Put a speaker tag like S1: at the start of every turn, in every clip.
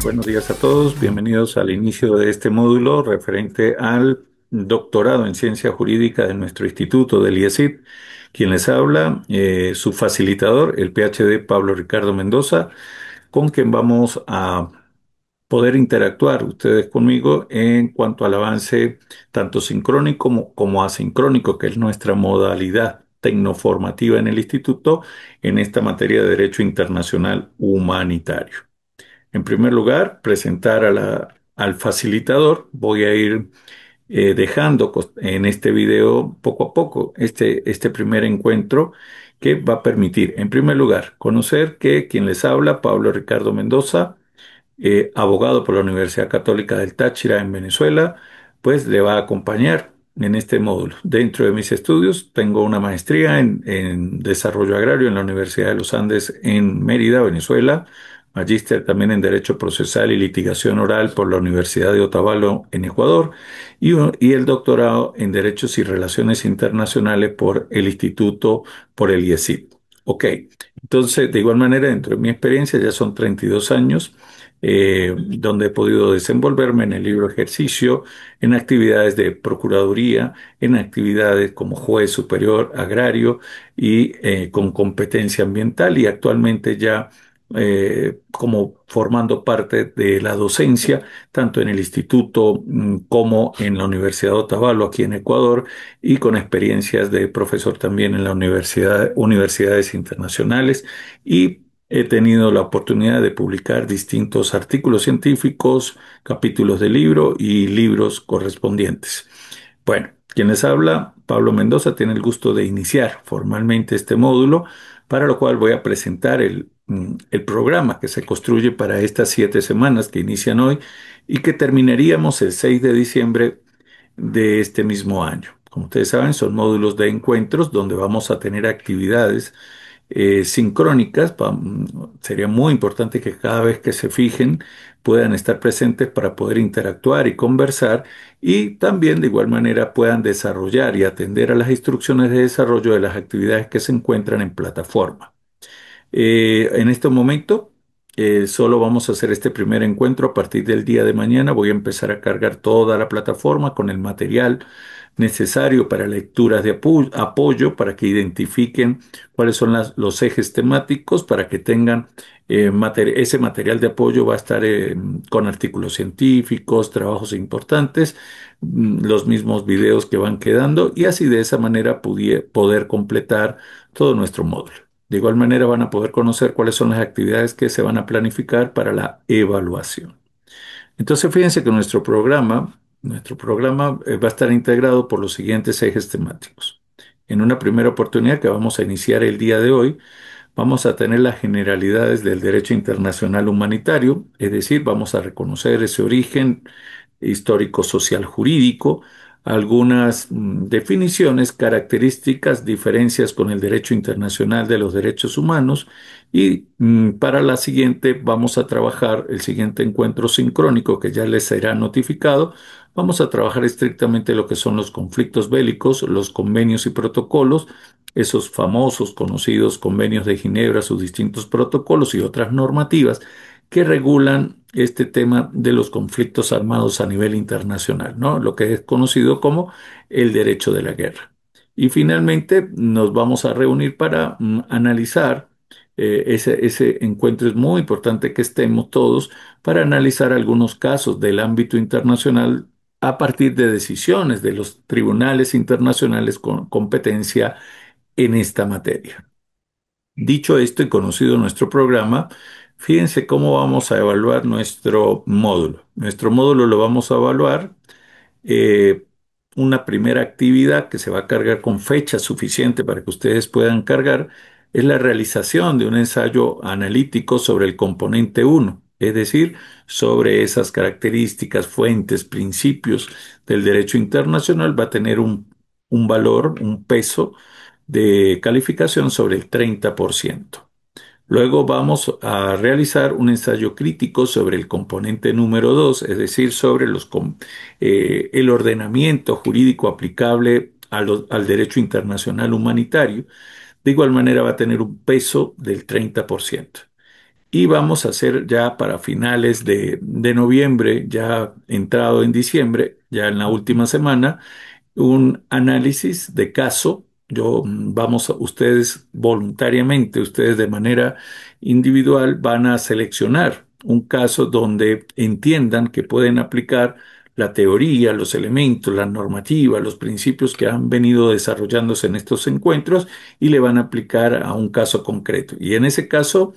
S1: Buenos días a todos, bienvenidos al inicio de este módulo referente al doctorado en ciencia jurídica de nuestro instituto del IESIT. Quien les habla, su facilitador, el PhD Pablo Ricardo Mendoza, con quien vamos a poder interactuar ustedes conmigo en cuanto al avance tanto sincrónico como asincrónico, que es nuestra modalidad tecnoformativa en el instituto en esta materia de Derecho Internacional Humanitario. En primer lugar, presentar al facilitador. Voy a ir dejando en este video poco a poco este primer encuentro que va a permitir, en primer lugar, conocer que quien les habla, Pablo Ricardo Mendoza, abogado por la Universidad Católica del Táchira en Venezuela, pues le va a acompañar en este módulo. Dentro de mis estudios tengo una maestría en desarrollo agrario en la Universidad de los Andes en Mérida, Venezuela, magíster también en Derecho Procesal y Litigación Oral por la Universidad de Otavalo en Ecuador y el doctorado en Derechos y Relaciones Internacionales por el IESIT. Ok, entonces de igual manera dentro de mi experiencia ya son 32 años donde he podido desenvolverme en el libro ejercicio, en actividades de procuraduría, en actividades como juez superior agrario y con competencia ambiental y actualmente ya como formando parte de la docencia, tanto en el instituto como en la Universidad de Otavalo, aquí en Ecuador, y con experiencias de profesor también en la universidades internacionales y he tenido la oportunidad de publicar distintos artículos científicos, capítulos de libro y libros correspondientes. Bueno, quien les habla, Pablo Mendoza, tiene el gusto de iniciar formalmente este módulo, para lo cual voy a presentar el programa que se construye para estas 7 semanas que inician hoy y que terminaríamos el 6 de diciembre de este mismo año. Como ustedes saben, son módulos de encuentros donde vamos a tener actividades sincrónicas. Sería muy importante que cada vez que se fijen puedan estar presentes para poder interactuar y conversar y también de igual manera puedan desarrollar y atender a las instrucciones de desarrollo de las actividades que se encuentran en plataforma. En este momento, solo vamos a hacer este primer encuentro. A partir del día de mañana voy a empezar a cargar toda la plataforma con el material necesario para lecturas de apoyo, para que identifiquen cuáles son los ejes temáticos, para que tengan ese material de apoyo. Va a estar con artículos científicos, trabajos importantes, los mismos videos que van quedando y así de esa manera poder completar todo nuestro módulo. De igual manera van a poder conocer cuáles son las actividades que se van a planificar para la evaluación. Entonces, fíjense que nuestro programa va a estar integrado por los siguientes ejes temáticos. En una primera oportunidad que vamos a iniciar el día de hoy, vamos a tener las generalidades del derecho internacional humanitario, es decir, vamos a reconocer ese origen histórico, social, jurídico, algunas definiciones, características, diferencias con el derecho internacional de los derechos humanos y para la siguiente vamos a trabajar el siguiente encuentro sincrónico que ya les será notificado. Vamos a trabajar estrictamente lo que son los conflictos bélicos, los convenios y protocolos, esos famosos, conocidos convenios de Ginebra, sus distintos protocolos y otras normativas que regulan este tema de los conflictos armados a nivel internacional, ¿no? Lo que es conocido como el derecho de la guerra. Y finalmente nos vamos a reunir para analizar, ese encuentro es muy importante que estemos todos para analizar algunos casos del ámbito internacional a partir de decisiones de los tribunales internacionales con competencia en esta materia. Dicho esto y conocido nuestro programa, fíjense cómo vamos a evaluar nuestro módulo. Nuestro módulo lo vamos a evaluar. eh, una primera actividad que se va a cargar con fecha suficiente para que ustedes puedan cargar es la realización de un ensayo analítico sobre el componente uno, es decir, sobre esas características, fuentes, principios del derecho internacional. Va a tener un valor, un peso de calificación sobre el 30%. Luego vamos a realizar un ensayo crítico sobre el componente número 2, es decir, sobre el ordenamiento jurídico aplicable al derecho internacional humanitario. De igual manera va a tener un peso del 30%. y vamos a hacer ya para finales de noviembre, ya entrado en diciembre, ya en la última semana, un análisis de caso. Vamos a, ustedes voluntariamente, ustedes de manera individual van a seleccionar un caso donde entiendan que pueden aplicar la teoría, los elementos, la normativa, los principios que han venido desarrollándose en estos encuentros y le van a aplicar a un caso concreto. Y en ese caso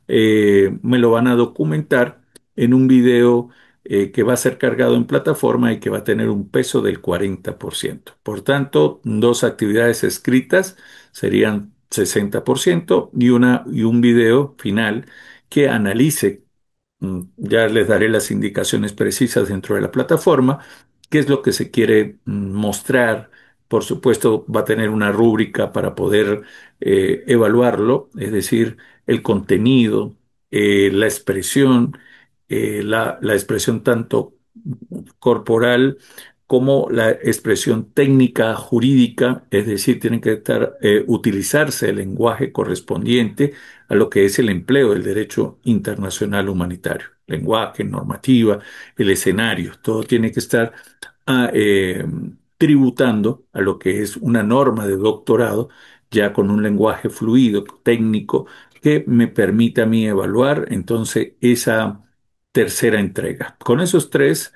S1: me lo van a documentar en un video que va a ser cargado en plataforma y que va a tener un peso del 40%. Por tanto, dos actividades escritas serían 60% y un video final que analice. Ya les daré las indicaciones precisas dentro de la plataforma, qué es lo que se quiere mostrar. Por supuesto, va a tener una rúbrica para poder evaluarlo, es decir, el contenido, la expresión, la expresión tanto corporal como la expresión técnica jurídica, es decir, tiene que utilizarse el lenguaje correspondiente a lo que es el empleo del derecho internacional humanitario. Lenguaje, normativa, el escenario, todo tiene que estar ah, eh, tributando a lo que es una norma de doctorado, ya con un lenguaje fluido, técnico, que me permita a mí evaluar entonces esa tercera entrega. Con esos tres,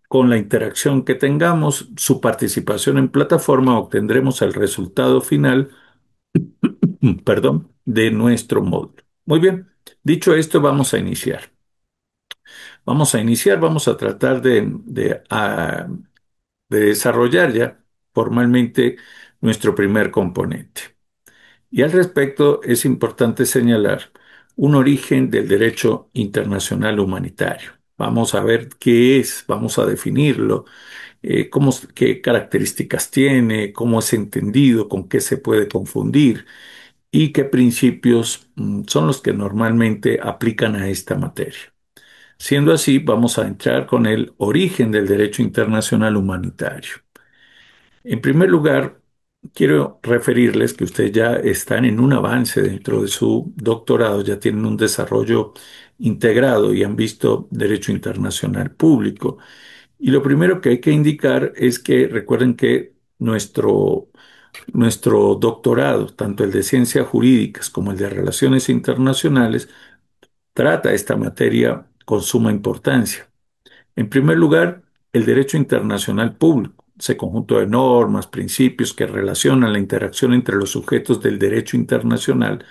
S1: con la interacción que tengamos, su participación en plataforma, obtendremos el resultado final, perdón, de nuestro módulo. Muy bien, dicho esto, vamos a iniciar. Vamos a tratar de desarrollar ya formalmente nuestro primer componente. Y al respecto es importante señalar un origen del derecho internacional humanitario. Vamos a ver qué es, vamos a definirlo, qué características tiene, cómo es entendido, con qué se puede confundir y qué principios son los que normalmente aplican a esta materia. Siendo así, vamos a entrar con el origen del derecho internacional humanitario. En primer lugar, quiero referirles que ustedes ya están en un avance dentro de su doctorado, ya tienen un desarrollo integrado y han visto derecho internacional público. Y lo primero que hay que indicar es que recuerden que nuestro doctorado, tanto el de ciencias jurídicas como el de relaciones internacionales, trata esta materia con suma importancia. En primer lugar, el derecho internacional público, ese conjunto de normas, principios que relacionan la interacción entre los sujetos del derecho internacional,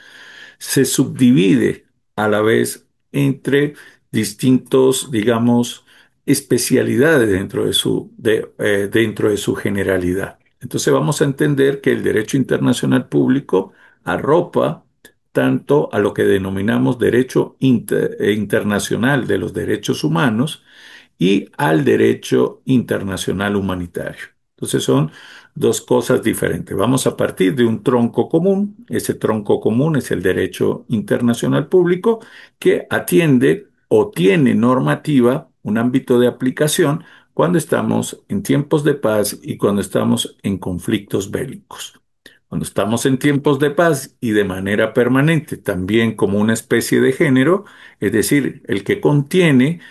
S1: se subdivide a la vez entre distintos, digamos, especialidades dentro de su generalidad. Entonces vamos a entender que el derecho internacional público arropa tanto a lo que denominamos derecho internacional de los derechos humanos, y al derecho internacional humanitario. Entonces son dos cosas diferentes. Vamos a partir de un tronco común. Ese tronco común es el derecho internacional público que atiende o tiene normativa, un ámbito de aplicación cuando estamos en tiempos de paz y cuando estamos en conflictos bélicos. Cuando estamos en tiempos de paz y de manera permanente, también como una especie de género, es decir, el que contiene,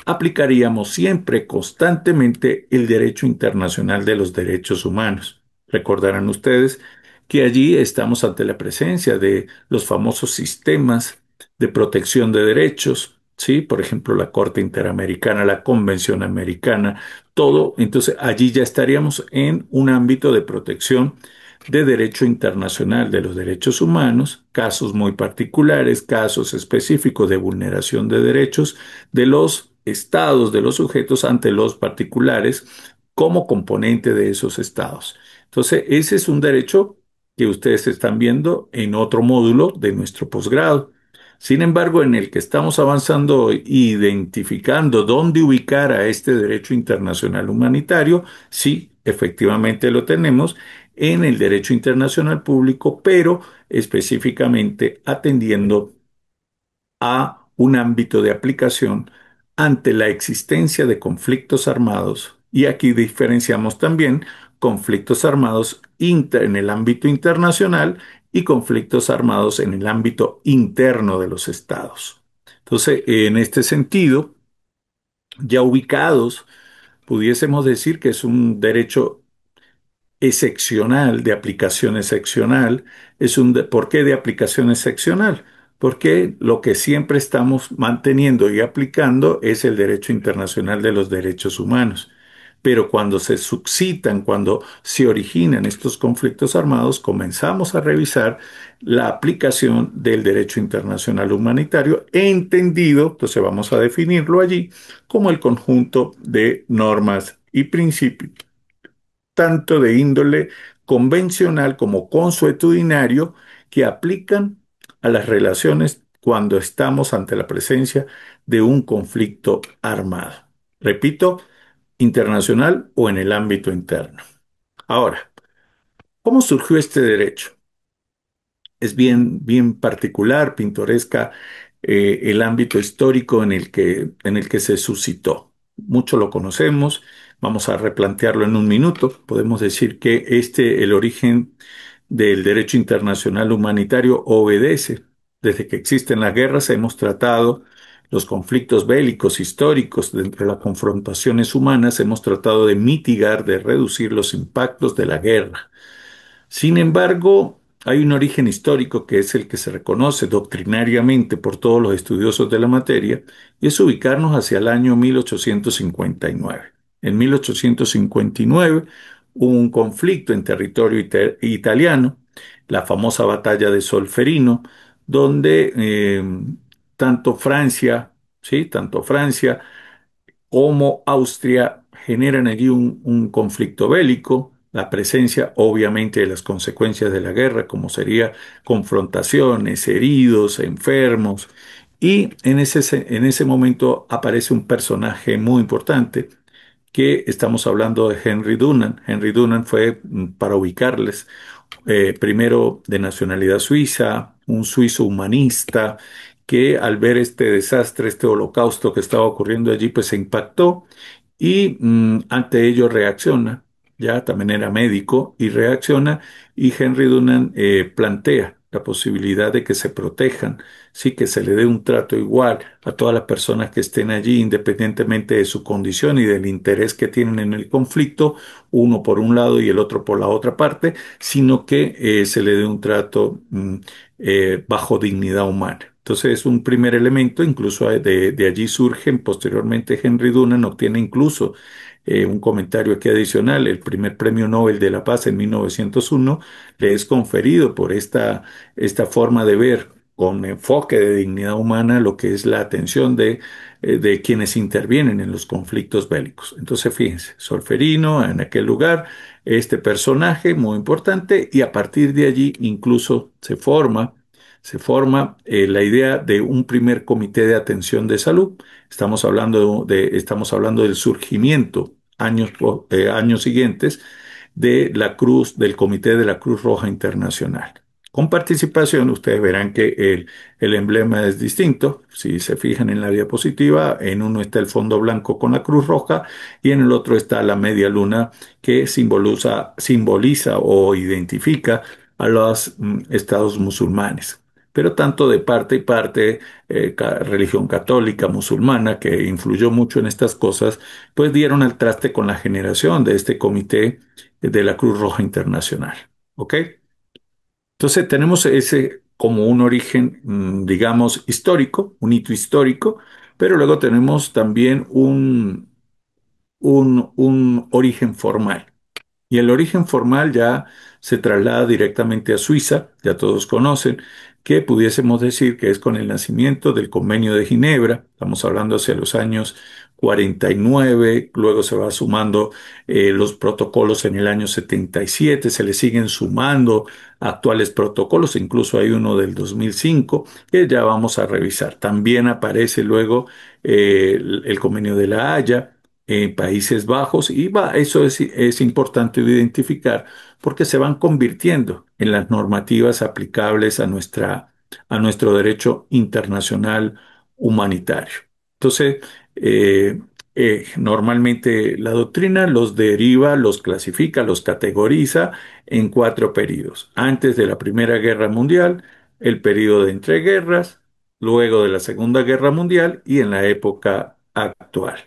S1: aplicaríamos siempre constantemente el derecho internacional de los derechos humanos. Recordarán ustedes que allí estamos ante la presencia de los famosos sistemas de protección de derechos, ¿sí? Por ejemplo, la Corte Interamericana, la Convención Americana, todo. Entonces, allí ya estaríamos en un ámbito de protección de derecho internacional de los derechos humanos, casos muy particulares, casos específicos de vulneración de derechos de los estados, de los sujetos ante los particulares como componente de esos estados. Entonces, ese es un derecho que ustedes están viendo en otro módulo de nuestro posgrado. Sin embargo, en el que estamos avanzando hoy, identificando dónde ubicar a este derecho internacional humanitario, sí, efectivamente lo tenemos en el derecho internacional público, pero específicamente atendiendo a un ámbito de aplicación ante la existencia de conflictos armados. Y aquí diferenciamos también conflictos armados en el ámbito internacional y conflictos armados en el ámbito interno de los estados. Entonces, en este sentido, ya ubicados, pudiésemos decir que es un derecho excepcional, de aplicación excepcional. ¿Por qué de aplicación excepcional? Porque lo que siempre estamos manteniendo y aplicando es el derecho internacional de los derechos humanos. Pero cuando se suscitan, cuando se originan estos conflictos armados, comenzamos a revisar la aplicación del derecho internacional humanitario, entendido, entonces vamos a definirlo allí, como el conjunto de normas y principios tanto de índole convencional como consuetudinario que aplican a las relaciones cuando estamos ante la presencia de un conflicto armado. Repito, internacional o en el ámbito interno. Ahora, ¿cómo surgió este derecho? Es bien particular, pintoresca, el ámbito histórico en el que se suscitó. Mucho lo conocemos, vamos a replantearlo en un minuto. Podemos decir que el origen del derecho internacional humanitario obedece. Desde que existen las guerras hemos tratado los conflictos bélicos históricos, dentro de las confrontaciones humanas, hemos tratado de mitigar, de reducir los impactos de la guerra. Sin embargo, hay un origen histórico que es el que se reconoce doctrinariamente por todos los estudiosos de la materia, y es ubicarnos hacia el año 1859. En 1859 hubo un conflicto en territorio italiano, la famosa batalla de Solferino, donde tanto Francia, ¿sí? Tanto Francia como Austria generan allí un conflicto bélico, la presencia obviamente de las consecuencias de la guerra, como sería confrontaciones, heridos, enfermos, y en ese momento aparece un personaje muy importante que estamos hablando de Henry Dunant. Henry Dunant fue, para ubicarles, primero de nacionalidad suiza, un suizo humanista, que al ver este desastre, este holocausto que estaba ocurriendo allí, pues se impactó y ante ello reacciona. Ya también era médico y reacciona, y Henry Dunant plantea la posibilidad de que se protejan, sí, que se le dé un trato igual a todas las personas que estén allí, independientemente de su condición y del interés que tienen en el conflicto, uno por un lado y el otro por la otra parte, sino que se le dé un trato bajo dignidad humana. Entonces es un primer elemento, incluso de allí surgen posteriormente Henry Dunant obtiene incluso un comentario aquí adicional, el primer premio Nobel de la Paz en 1901 le es conferido por esta forma de ver con enfoque de dignidad humana lo que es la atención de quienes intervienen en los conflictos bélicos. Entonces, fíjense, Solferino en aquel lugar, este personaje muy importante, y a partir de allí incluso se forma la idea de un primer comité de atención de salud. Estamos hablando del surgimiento años siguientes de la Cruz, del Comité de la Cruz Roja Internacional. Con participación, ustedes verán que el emblema es distinto. Si se fijan en la diapositiva, en uno está el fondo blanco con la Cruz Roja y en el otro está la media luna que simboliza o identifica a los estados musulmanes. Pero tanto de parte y parte, religión católica, musulmana, que influyó mucho en estas cosas, pues dieron al traste con la generación de este comité de la Cruz Roja Internacional. ¿Ok? Entonces tenemos ese como un origen, digamos, histórico, un hito histórico, pero luego tenemos también un origen formal. Y el origen formal ya se traslada directamente a Suiza, ya todos conocen, que pudiésemos decir que es con el nacimiento del Convenio de Ginebra, estamos hablando hacia los años 49, luego se va sumando los protocolos en el año 77, se le siguen sumando actuales protocolos, incluso hay uno del 2005 que ya vamos a revisar. También aparece luego el Convenio de La Haya en Países Bajos, y eso es importante identificar porque se van convirtiendo en las normativas aplicables a nuestro derecho internacional humanitario. Entonces, eh, Normalmente la doctrina los deriva, los clasifica, los categoriza en cuatro periodos. Antes de la Primera Guerra Mundial, el periodo de entreguerras, luego de la Segunda Guerra Mundial y en la época actual.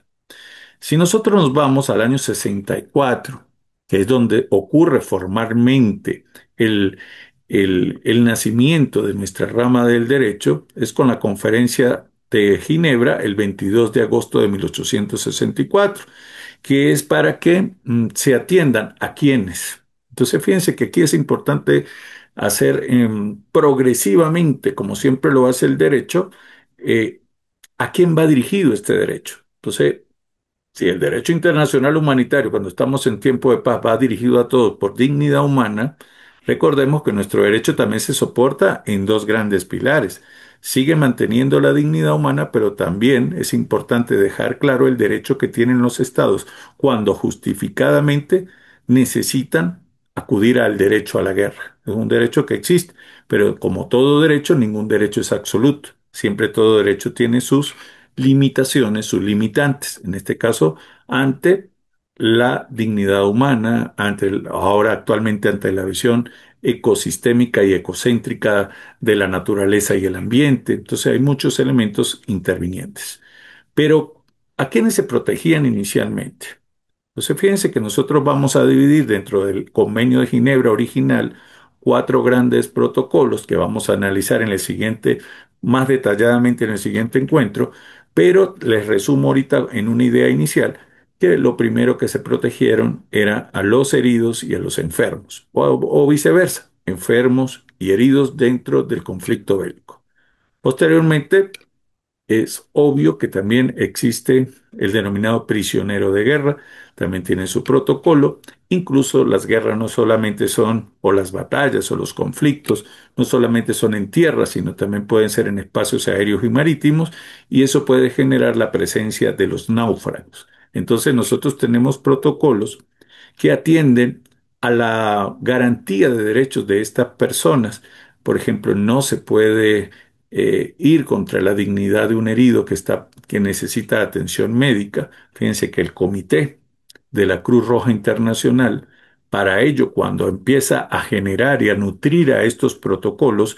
S1: Si nosotros nos vamos al año 64, que es donde ocurre formalmente el, el nacimiento de nuestra rama del derecho, es con la Conferencia de Ginebra el 22 de agosto de 1864, que es para que se atiendan a quienes. Entonces, fíjense que aquí es importante hacer progresivamente, como siempre lo hace el derecho, eh, a quién va dirigido este derecho. Entonces, si el derecho internacional humanitario, cuando estamos en tiempo de paz, va dirigido a todos por dignidad humana, recordemos que nuestro derecho también se soporta en dos grandes pilares. Sigue manteniendo la dignidad humana, pero también es importante dejar claro el derecho que tienen los estados cuando justificadamente necesitan acudir al derecho a la guerra. Es un derecho que existe, pero como todo derecho, ningún derecho es absoluto. Siempre todo derecho tiene sus limitaciones, sus limitantes, en este caso, ante la dignidad humana, ahora actualmente ante la visión ecosistémica y ecocéntrica de la naturaleza y el ambiente. Entonces hay muchos elementos intervinientes. Pero, ¿a quiénes se protegían inicialmente? Entonces, fíjense que nosotros vamos a dividir dentro del Convenio de Ginebra original cuatro grandes protocolos que vamos a analizar en el siguiente, más detalladamente en el siguiente encuentro, pero les resumo ahorita en una idea inicial que lo primero que se protegieron era a los heridos y a los enfermos, o viceversa, enfermos y heridos dentro del conflicto bélico. Posteriormente, es obvio que también existe el denominado prisionero de guerra, también tiene su protocolo. Incluso las guerras no solamente son, o las batallas o los conflictos, no solamente son en tierra, sino también pueden ser en espacios aéreos y marítimos, y eso puede generar la presencia de los náufragos. Entonces nosotros tenemos protocolos que atienden a la garantía de derechos de estas personas. Por ejemplo, no se puede ir contra la dignidad de un herido que necesita atención médica. Fíjense que el Comité de la Cruz Roja Internacional, para ello, cuando empieza a generar y a nutrir a estos protocolos,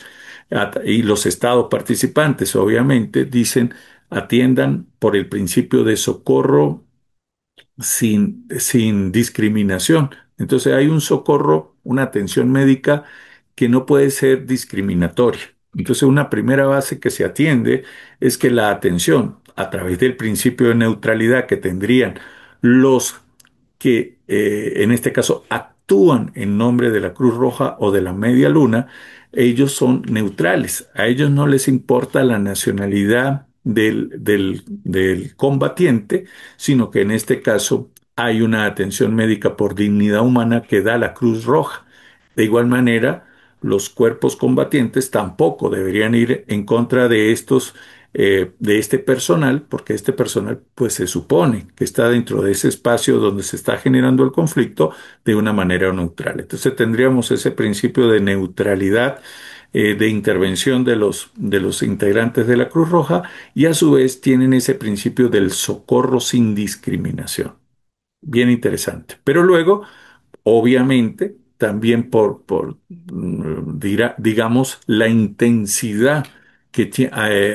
S1: y los estados participantes, obviamente, dicen atiendan por el principio de socorro sin discriminación. Entonces hay un socorro, una atención médica que no puede ser discriminatoria. Entonces una primera base que se atiende es que la atención a través del principio de neutralidad que tendrían los que en este caso actúan en nombre de la Cruz Roja o de la Media Luna, ellos son neutrales. A ellos no les importa la nacionalidad del combatiente, sino que en este caso hay una atención médica por dignidad humana que da la Cruz Roja. De igual manera, los cuerpos combatientes tampoco deberían ir en contra de de este personal, porque este personal, pues se supone que está dentro de ese espacio donde se está generando el conflicto de una manera neutral. Entonces tendríamos ese principio de neutralidad, de intervención de los integrantes de la Cruz Roja, y a su vez tienen ese principio del socorro sin discriminación. Bien interesante. Pero luego, obviamente, también digamos, la intensidad que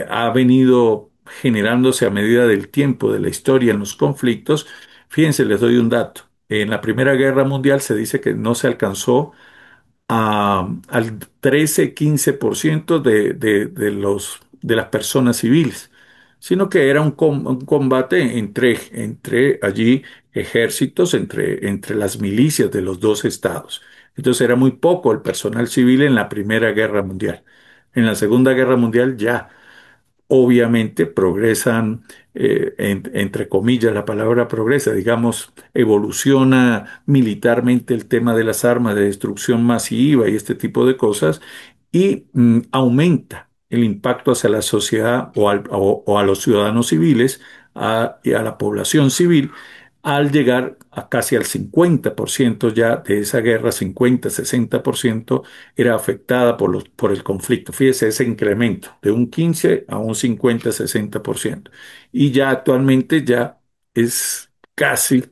S1: ha venido generándose a medida del tiempo, de la historia en los conflictos. Fíjense, les doy un dato. En la Primera Guerra Mundial se dice que no se alcanzó al 13-15% de las personas civiles, sino que era un combate entre allí ejércitos, entre las milicias de los dos estados. Entonces era muy poco el personal civil en la Primera Guerra Mundial. En la Segunda Guerra Mundial ya obviamente progresan, entre comillas, la palabra progresa, digamos, evoluciona militarmente el tema de las armas de destrucción masiva y este tipo de cosas, y aumenta el impacto hacia la sociedad o a los ciudadanos civiles y a la población civil al llegar a casi al 50% ya de esa guerra, 50-60% era afectada por el conflicto. Fíjese ese incremento de un 15 a un 50-60%. Y ya actualmente ya es casi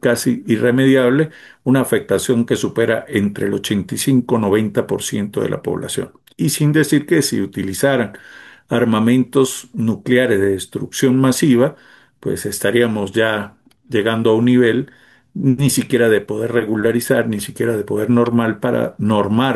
S1: irremediable, una afectación que supera entre el 85-90% de la población. Y sin decir que si utilizaran armamentos nucleares de destrucción masiva, pues estaríamos ya llegando a un nivel ni siquiera de poder regularizar, ni siquiera de poder normar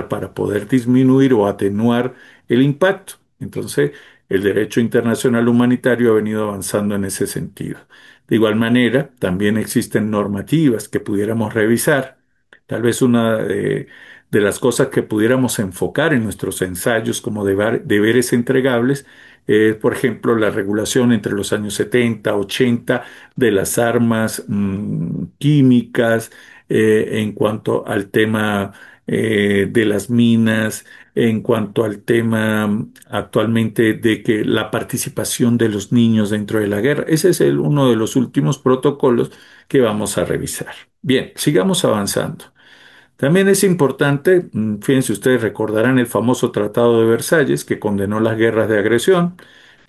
S1: para poder disminuir o atenuar el impacto. Entonces, el derecho internacional humanitario ha venido avanzando en ese sentido. De igual manera, también existen normativas que pudiéramos revisar. Tal vez una de las cosas que pudiéramos enfocar en nuestros ensayos como deberes entregables es, por ejemplo, la regulación entre los años 70, 80 de las armas químicas, en cuanto al tema de las minas, en cuanto al tema actualmente de que la participación de los niños dentro de la guerra. Ese es uno de los últimos protocolos que vamos a revisar. Bien, sigamos avanzando. También es importante, fíjense ustedes, recordarán el famoso Tratado de Versalles que condenó las guerras de agresión,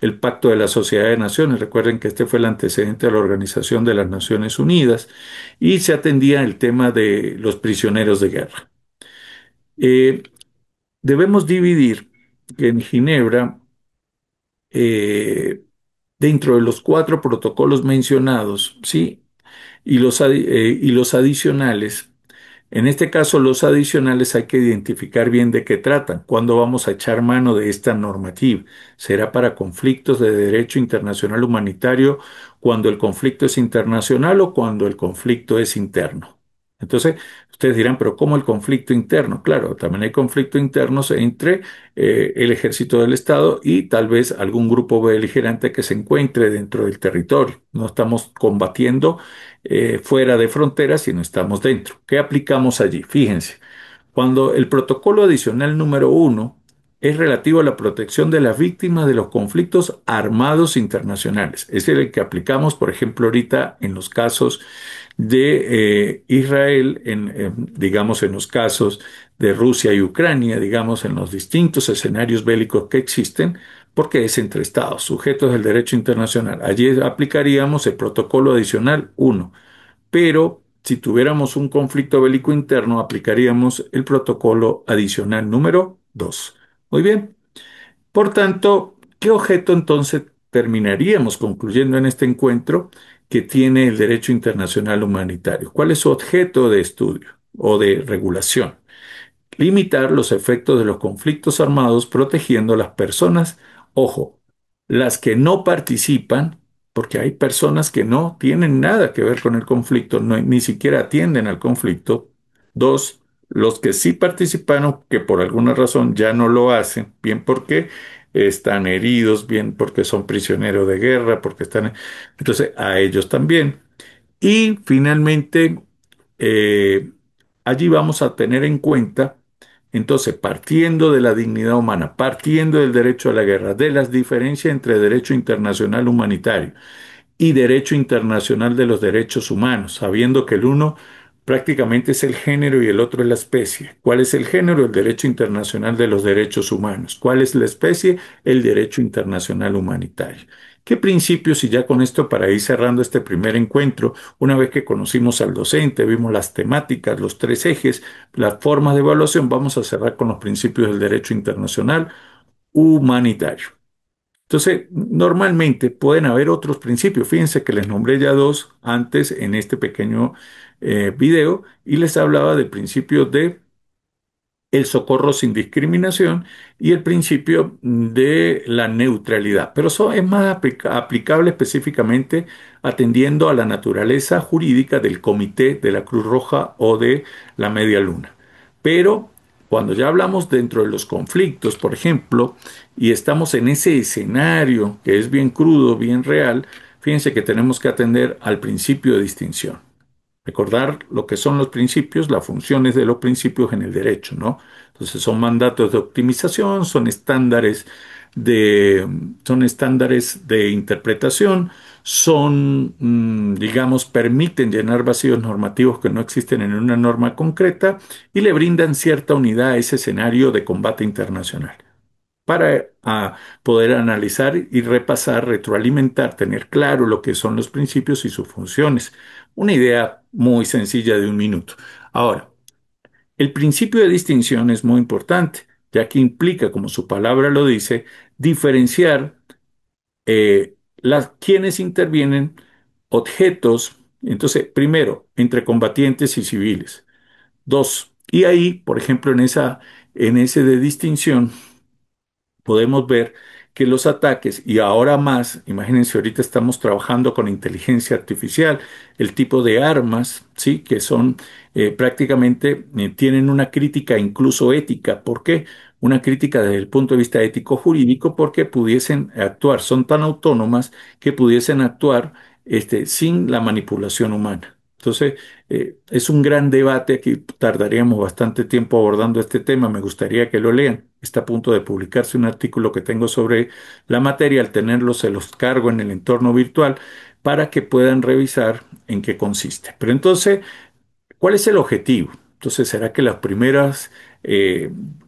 S1: el Pacto de la Sociedad de Naciones, recuerden que este fue el antecedente a la Organización de las Naciones Unidas, y se atendía el tema de los prisioneros de guerra. Eh, Debemos dividir que en Ginebra, eh, dentro de los cuatro protocolos mencionados, ¿sí? Y los adicionales. En este caso, los adicionales hay que identificar bien de qué tratan, cuándo vamos a echar mano de esta normativa. ¿Será para conflictos de derecho internacional humanitario cuando el conflicto es internacional o cuando el conflicto es interno? Entonces, ustedes dirán, pero ¿cómo el conflicto interno? Claro, también hay conflictos internos entre el ejército del Estado y tal vez algún grupo beligerante que se encuentre dentro del territorio. No estamos combatiendo fuera de fronteras, sino estamos dentro. ¿Qué aplicamos allí? Fíjense, cuando el protocolo adicional número uno es relativo a la protección de las víctimas de los conflictos armados internacionales. Es el que aplicamos, por ejemplo, ahorita en los casos de Israel, digamos, en los casos de Rusia y Ucrania, digamos, en los distintos escenarios bélicos que existen, porque es entre estados, sujetos del derecho internacional. Allí aplicaríamos el protocolo adicional uno, pero si tuviéramos un conflicto bélico interno, aplicaríamos el protocolo adicional número 2. Muy bien. Por tanto, ¿qué objeto entonces terminaríamos concluyendo en este encuentro que tiene el derecho internacional humanitario? ¿Cuál es su objeto de estudio o de regulación? Limitar los efectos de los conflictos armados protegiendo a las personas, ojo, las que no participan, porque hay personas que no tienen nada que ver con el conflicto, ni siquiera atienden al conflicto. Dos, los que sí participaron, que por alguna razón ya no lo hacen, bien porque están heridos, bien porque son prisioneros de guerra, porque están... Entonces, a ellos también. Y finalmente, eh, allí vamos a tener en cuenta, entonces, partiendo de la dignidad humana, partiendo del derecho a la guerra, de las diferencias entre derecho internacional humanitario y derecho internacional de los derechos humanos, sabiendo que el uno prácticamente es el género y el otro es la especie. ¿Cuál es el género? El derecho internacional de los derechos humanos. ¿Cuál es la especie? El derecho internacional humanitario. ¿Qué principios? Y ya con esto para ir cerrando este primer encuentro, una vez que conocimos al docente, vimos las temáticas, los tres ejes, las formas de evaluación, vamos a cerrar con los principios del derecho internacional humanitario. Entonces, normalmente pueden haber otros principios. Fíjense que les nombré ya dos antes en este pequeño video y les hablaba del principio de el socorro sin discriminación y el principio de la neutralidad. Pero eso es más aplicable específicamente atendiendo a la naturaleza jurídica del Comité de la Cruz Roja o de la Media Luna. Pero cuando ya hablamos dentro de los conflictos, por ejemplo, y estamos en ese escenario que es bien crudo, bien real, fíjense que tenemos que atender al principio de distinción. Recordar lo que son los principios, las funciones de los principios en el derecho, ¿no? Entonces son mandatos de optimización, son estándares de interpretación, son, digamos, permiten llenar vacíos normativos que no existen en una norma concreta y le brindan cierta unidad a ese escenario de combate internacional. para poder analizar y repasar, retroalimentar, tener claro lo que son los principios y sus funciones. Una idea muy sencilla de un minuto. Ahora, el principio de distinción es muy importante, ya que implica, como su palabra lo dice, diferenciar quienes intervienen, objetos, entonces, primero, entre combatientes y civiles. Dos, y ahí, por ejemplo, en ese de distinción, podemos ver que los ataques, y ahora más, imagínense, ahorita estamos trabajando con inteligencia artificial, el tipo de armas, sí, que son prácticamente, tienen una crítica incluso ética. ¿Por qué? Una crítica desde el punto de vista ético jurídico, porque pudiesen actuar, son tan autónomas que pudiesen actuar sin la manipulación humana. Entonces, es un gran debate, aquí tardaríamos bastante tiempo abordando este tema, me gustaría que lo lean. Está a punto de publicarse un artículo que tengo sobre la materia, al tenerlo se los cargo en el entorno virtual para que puedan revisar en qué consiste. Pero entonces, ¿cuál es el objetivo? Entonces, ¿será que las primeras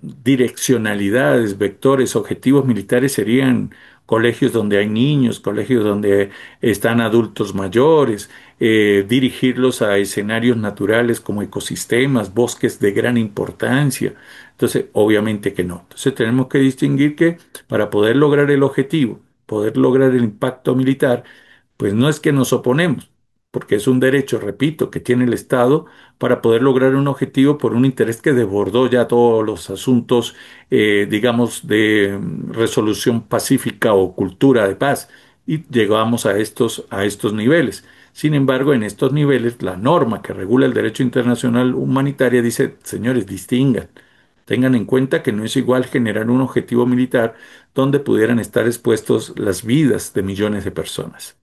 S1: direccionalidades, vectores, objetivos militares serían colegios donde hay niños, colegios donde están adultos mayores, dirigirlos a escenarios naturales como ecosistemas, bosques de gran importancia? Entonces, obviamente que no. Entonces, tenemos que distinguir que para poder lograr el objetivo, poder lograr el impacto militar, pues no es que nos oponemos, porque es un derecho, repito, que tiene el Estado para poder lograr un objetivo por un interés que desbordó ya todos los asuntos, digamos, de resolución pacífica o cultura de paz, y llegamos a estos niveles. Sin embargo, en estos niveles, la norma que regula el derecho internacional humanitario dice, señores, distingan. Tengan en cuenta que no es igual generar un objetivo militar donde pudieran estar expuestos las vidas de millones de personas.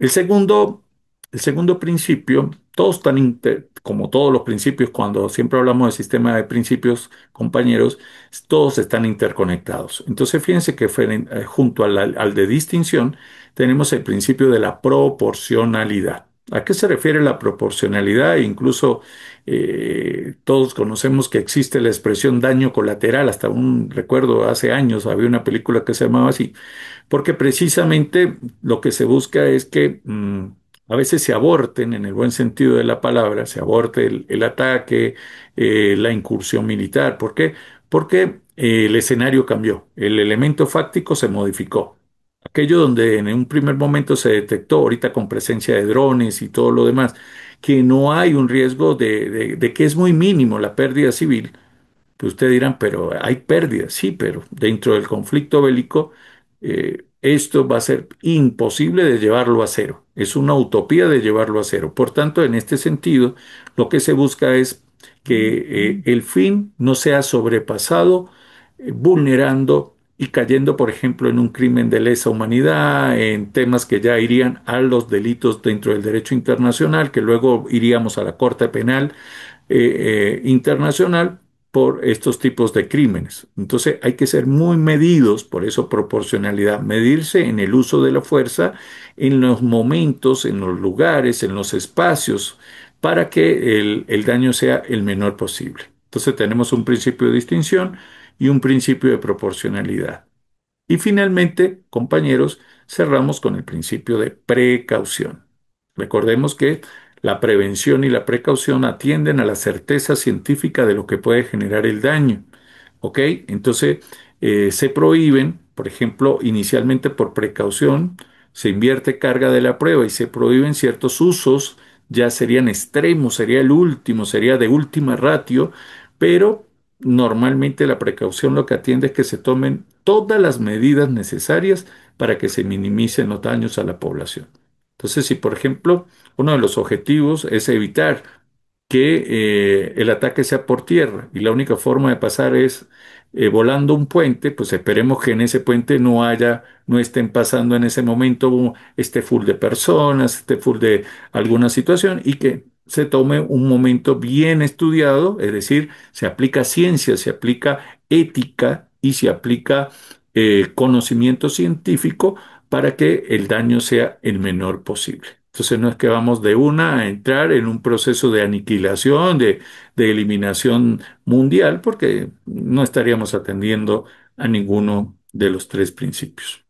S1: El segundo, el segundo principio, todos están, como todos los principios, cuando siempre hablamos de sistema de principios, compañeros, todos están interconectados. Entonces, fíjense que junto al de distinción, tenemos el principio de la proporcionalidad. ¿A qué se refiere la proporcionalidad? Incluso todos conocemos que existe la expresión daño colateral. Hasta un recuerdo hace años había una película que se llamaba así, porque precisamente lo que se busca es que a veces se aborten, en el buen sentido de la palabra, se aborte el ataque, la incursión militar. ¿Por qué? Porque el escenario cambió, el elemento fáctico se modificó. Aquello donde en un primer momento se detectó, ahorita con presencia de drones y todo lo demás, que no hay un riesgo de que es muy mínimo la pérdida civil, pues ustedes dirán, pero hay pérdidas, sí, pero dentro del conflicto bélico, esto va a ser imposible de llevarlo a cero. Es una utopía de llevarlo a cero. Por tanto, en este sentido, lo que se busca es que el fin no sea sobrepasado, vulnerando y cayendo, por ejemplo, en un crimen de lesa humanidad, en temas que ya irían a los delitos dentro del derecho internacional, que luego iríamos a la Corte Penal internacional por estos tipos de crímenes. Entonces hay que ser muy medidos, por eso proporcionalidad, medirse en el uso de la fuerza, en los momentos, en los lugares, en los espacios, para que el daño sea el menor posible. Entonces tenemos un principio de distinción y un principio de proporcionalidad. Y finalmente, compañeros, cerramos con el principio de precaución. Recordemos que la prevención y la precaución atienden a la certeza científica de lo que puede generar el daño. ¿Ok? Entonces, se prohíben, por ejemplo, inicialmente por precaución, se invierte carga de la prueba y se prohíben ciertos usos, ya serían extremos, sería el último, sería de última ratio, pero normalmente la precaución lo que atiende es que se tomen todas las medidas necesarias para que se minimicen los daños a la población. Entonces, si por ejemplo uno de los objetivos es evitar que el ataque sea por tierra y la única forma de pasar es volando un puente, pues esperemos que en ese puente no estén pasando en ese momento esté full de personas, esté full de alguna situación y que se tome un momento bien estudiado, es decir, se aplica ciencia, se aplica ética y se aplica conocimiento científico para que el daño sea el menor posible. Entonces no es que vamos de una a entrar en un proceso de aniquilación, de eliminación mundial, porque no estaríamos atendiendo a ninguno de los tres principios.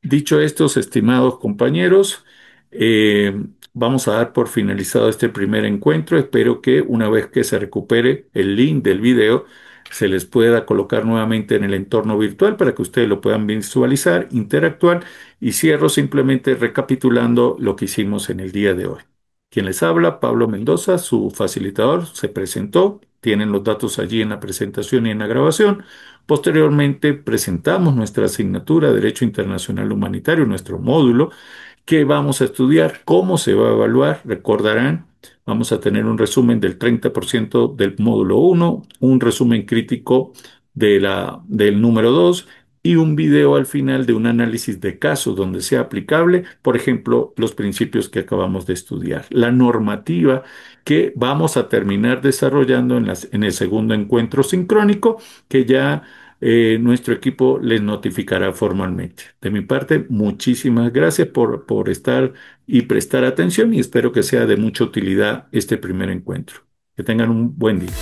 S1: Dicho esto, estimados compañeros, eh, vamos a dar por finalizado este primer encuentro. Espero que una vez que se recupere el link del video, se les pueda colocar nuevamente en el entorno virtual para que ustedes lo puedan visualizar, interactuar y cierro simplemente recapitulando lo que hicimos en el día de hoy. Quien les habla, Pablo Mendoza, su facilitador, se presentó. Tienen los datos allí en la presentación y en la grabación. Posteriormente presentamos nuestra asignatura Derecho Internacional Humanitario, nuestro módulo, que vamos a estudiar, cómo se va a evaluar. Recordarán, vamos a tener un resumen del 30% del módulo uno, un resumen crítico del número 2 y un video al final de un análisis de casos donde sea aplicable, por ejemplo, los principios que acabamos de estudiar, la normativa que vamos a terminar desarrollando en el segundo encuentro sincrónico, que ya nuestro equipo les notificará formalmente. De mi parte, muchísimas gracias por estar y prestar atención y espero que sea de mucha utilidad este primer encuentro. Que tengan un buen día.